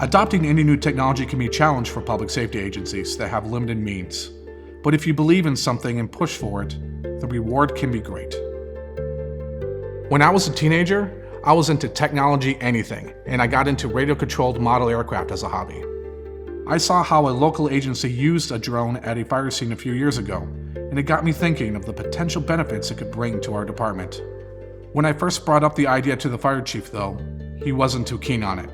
Adopting any new technology can be a challenge for public safety agencies that have limited means. But if you believe in something and push for it, the reward can be great. When I was a teenager, I was into technology anything, and I got into radio-controlled model aircraft as a hobby. I saw how a local agency used a drone at a fire scene a few years ago, and it got me thinking of the potential benefits it could bring to our department. When I first brought up the idea to the fire chief, though, he wasn't too keen on it.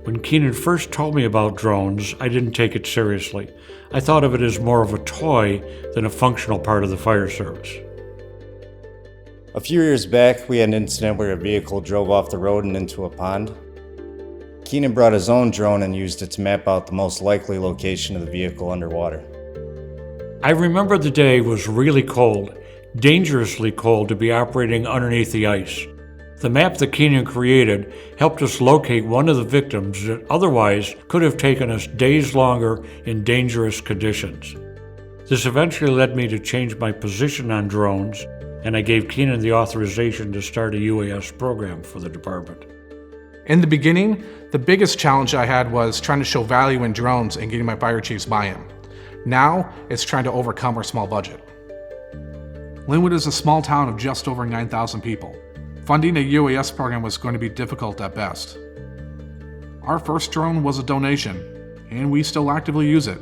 When Keenan first told me about drones, I didn't take it seriously. I thought of it as more of a toy than a functional part of the fire service. A few years back, we had an incident where a vehicle drove off the road and into a pond. Keenan brought his own drone and used it to map out the most likely location of the vehicle underwater. I remember the day was really cold, dangerously cold to be operating underneath the ice. The map that Keenan created helped us locate one of the victims that otherwise could have taken us days longer in dangerous conditions. This eventually led me to change my position on drones, and I gave Keenan the authorization to start a UAS program for the department. In the beginning, the biggest challenge I had was trying to show value in drones and getting my fire chief's buy-in. Now, it's trying to overcome our small budget. Lynwood is a small town of just over 9,000 people. Funding a UAS program was going to be difficult at best. Our first drone was a donation, and we still actively use it.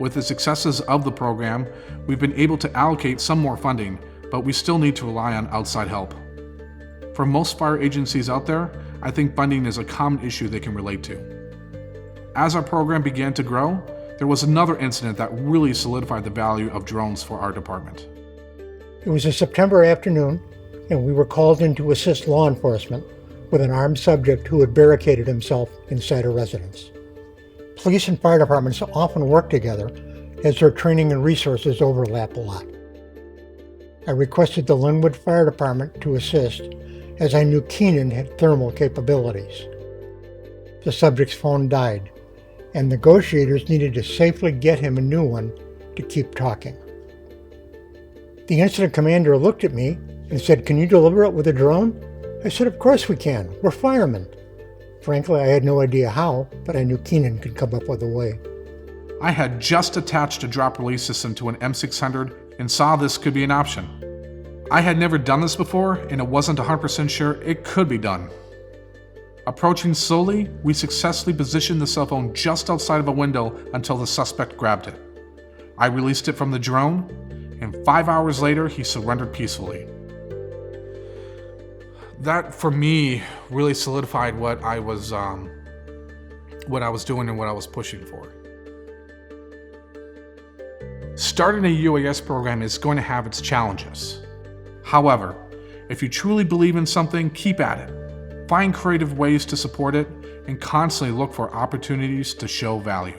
With the successes of the program, we've been able to allocate some more funding, but we still need to rely on outside help. For most fire agencies out there, I think funding is a common issue they can relate to. As our program began to grow, there was another incident that really solidified the value of drones for our department. It was a September afternoon, and we were called in to assist law enforcement with an armed subject who had barricaded himself inside a residence. Police and fire departments often work together as their training and resources overlap a lot. I requested the Lynwood Fire Department to assist, as I knew Keenan had thermal capabilities. The subject's phone died, and negotiators needed to safely get him a new one to keep talking. The incident commander looked at me and said, "Can you deliver it with a drone?" I said, "Of course we can. We're firemen." Frankly, I had no idea how, but I knew Keenan could come up with a way. I had just attached a drop release system to an M600 and saw this could be an option. I had never done this before, and I wasn't 100% sure it could be done. Approaching slowly, we successfully positioned the cell phone just outside of a window until the suspect grabbed it. I released it from the drone, and 5 hours later, he surrendered peacefully. That, for me, really solidified what I was doing and what I was pushing for. Starting a UAS program is going to have its challenges. However, if you truly believe in something, keep at it. Find creative ways to support it, and constantly look for opportunities to show value.